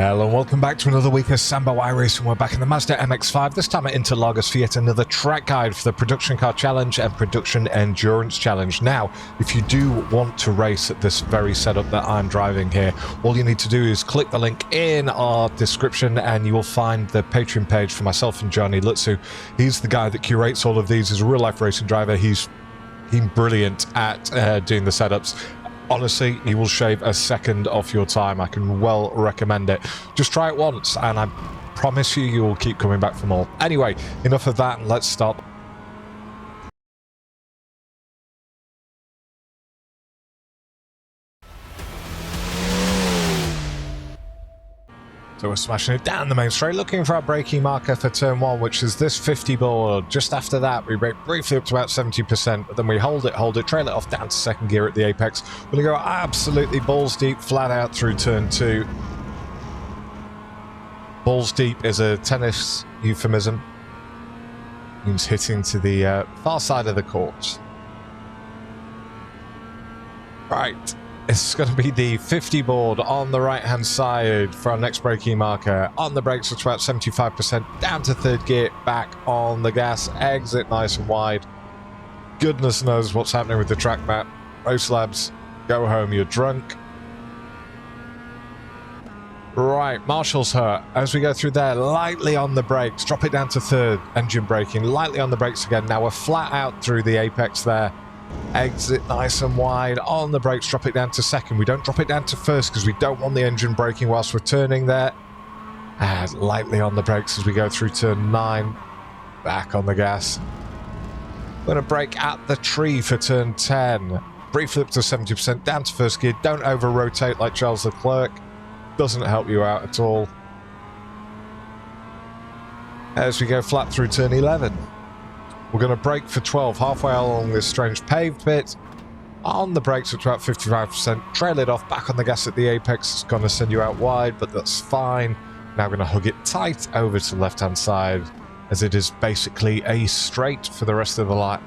Hello and welcome back to another week of Sambo iRacing. We're back in the Mazda MX5, this time at Interlagos for yet another track guide for the Production Car Challenge and Production Endurance Challenge. Now, if you do want to race at this very setup that I'm driving here, all you need to do is click the link in our description and you will find the Patreon page for myself and Gianni Lutzu. He's the guy that curates all of these. He's a real-life racing driver. He's brilliant at doing the setups. Honestly, he will shave a second off your time. I can well recommend it. Just try it once, and I promise you will keep coming back for more. Anyway, enough of that, and let's start. So we're smashing it down the main straight, looking for our braking marker for turn 1, which is this 50 board. Just after that, we brake briefly up to about 70%, but then we hold it, trail it off down to second gear at the apex. We're going to go absolutely balls deep, flat out through turn 2. Balls deep is a tennis euphemism. Means hitting to the far side of the court. Right. It's going to be the 50 board on the right-hand side for our next braking marker. On the brakes, it's about 75%, down to third gear, back on the gas, exit nice and wide. Goodness knows what's happening with the track map. Race labs, go home, you're drunk. Right, Marshall's hurt. As we go through there, lightly on the brakes, drop it down to third, engine braking, lightly on the brakes again. Now we're flat out through the apex there. Exit nice and wide, on the brakes, drop it down to second. We don't drop it down to first because we don't want the engine braking whilst we're turning there. And lightly on the brakes as we go through turn 9. Back on the gas. We're going to brake at the tree for turn 10. Briefly up to 70%, down to first gear. Don't over-rotate like Charles Leclerc. Doesn't help you out at all. As we go flat through turn 11. We're going to brake for 12, halfway along this strange paved bit. On the brakes, it's about 55%. Trail it off, back on the gas at the apex. It's going to send you out wide, but that's fine. Now we're going to hug it tight over to the left-hand side, as it is basically a straight for the rest of the lap.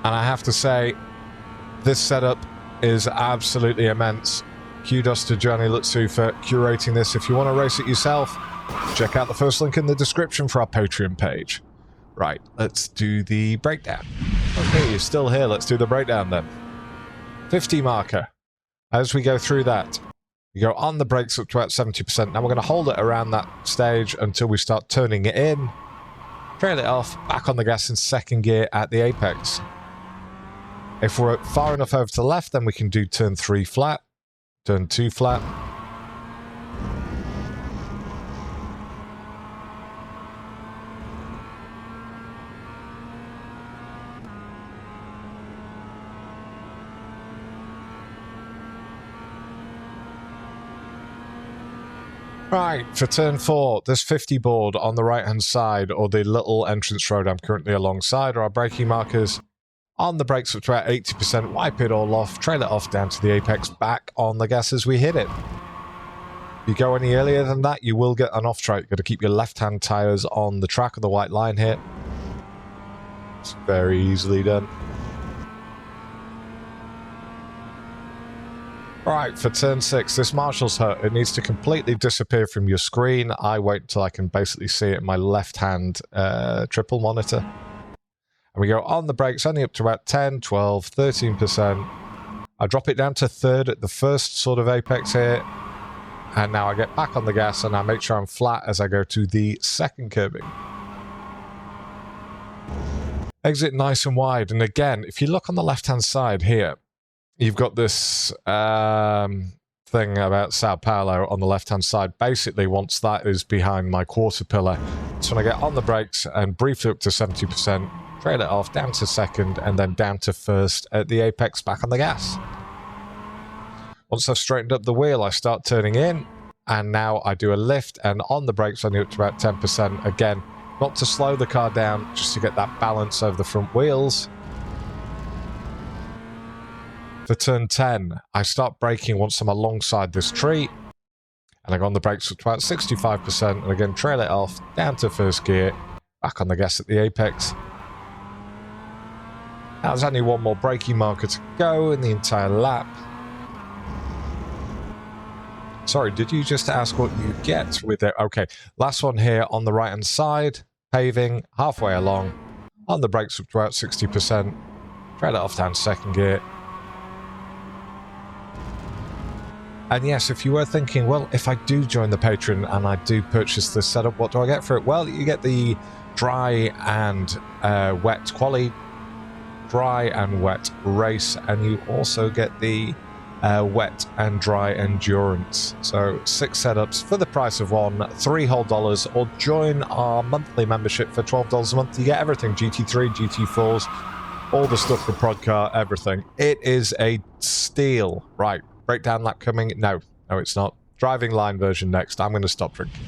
And I have to say, this setup is absolutely immense. Kudos to Gianni Lutzu for curating this. If you want to race it yourself, check out the first link in the description for our Patreon page. Right, let's do the breakdown. Okay, you're still here. Let's do the breakdown then. 50 marker. As we go through that, you go on the brakes up to about 70%. Now we're going to hold it around that stage until we start turning it in. Trail it off, back on the gas in second gear at the apex. If we're far enough over to the left, then we can do turn 3 flat. Turn 2 flat. Right, for turn 4, this 50 board on the right-hand side, or the little entrance road I'm currently alongside, are our braking markers. On the brakes up to about 80%, wipe it all off, trail it off down to the apex, back on the gas as we hit it. If you go any earlier than that, you will get an off-track. You've got to keep your left-hand tyres on the track of the white line here. It's very easily done. Right, for turn 6, this Marshall's hut, it needs to completely disappear from your screen. I wait until I can basically see it in my left-hand triple monitor. And we go on the brakes only up to about 10, 12, 13%. I drop it down to third at the first sort of apex here. And now I get back on the gas and I make sure I'm flat as I go to the second curbing. Exit nice and wide. And again, if you look on the left-hand side here, you've got this thing about Sao Paulo on the left-hand side. Basically, once that is behind my quarter pillar, so when I get on the brakes and briefly up to 70%, trail it off, down to second, and then down to first at the apex, back on the gas. Once I've straightened up the wheel, I start turning in, and now I do a lift, and on the brakes, only up to about 10%. Again, not to slow the car down, just to get that balance over the front wheels. For turn 10, I start braking once I'm alongside this tree, and I go on the brakes up to about 65%, and again, trail it off, down to first gear, back on the gas at the apex. Now, there's only one more braking marker to go in the entire lap. Sorry, did you just ask what you get with it? Okay, last one here on the right-hand side. Paving, halfway along. On the brakes up to about 60%. Try that off down second gear. And yes, if you were thinking, well, if I do join the Patreon and I do purchase this setup, what do I get for it? Well, you get the dry and wet quali, dry and wet race, and you also get the wet and dry endurance. So 6 setups for the price of one, $3 whole, or join our monthly membership for $12 a month. You get everything, GT3, GT4s, all the stuff for Prodcar, everything. It is a steal. Right, breakdown lap coming. No, it's not. Driving line version next. I'm going to stop drinking.